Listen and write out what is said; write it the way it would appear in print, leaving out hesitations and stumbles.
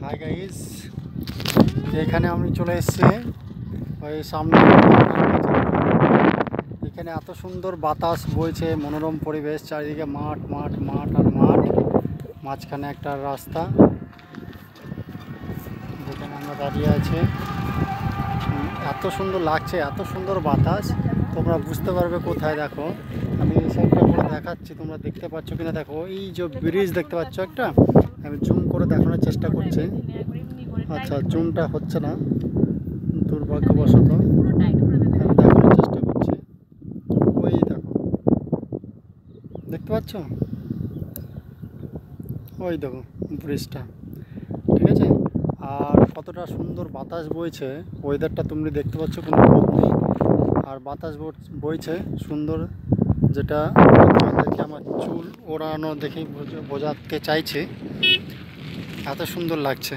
Hi guys, এখানে আমি চলে এসেছি ওই সামনে। এখানে এত সুন্দর বাতাস বইছে, মনোরম পরিবেশ, চারিদিকে মাঠ মাঠ মাঠ আর মাঠ, মাঝখানে একটা রাস্তা যেখানে আমরা দাঁড়িয়ে আছি। এত সুন্দর লাগছে, এত সুন্দর বাতাস, তোমরা বুঝতে পারবে কোথায়। দেখো আমি এই সাইডটা করে দেখাচ্ছি, তোমরা দেখতে পাচ্ছ কিনা দেখো। এই যে ব্রিজ দেখতে পাচ্ছ একটা, আমি জুম করে দেখানোর চেষ্টা করছি। আচ্ছা, জুমটা হচ্ছে না দুর্ভাগ্যবশত, আমি দেখানোর চেষ্টা করছি। ওই দেখো, দেখতে পাচ্ছ, ওই দেখো ব্রিজটা, ঠিক আছে। আর কতটা সুন্দর বাতাস বইছে, ওয়েদারটা তুমি দেখতে পাচ্ছ, কোনো রোদ নেই আর বাতাস বইছে সুন্দর, যেটা তোমাদেরকে আমার চুল ওড়ানো দেখেই বোঝাতে চাইছে, এত সুন্দর লাগছে।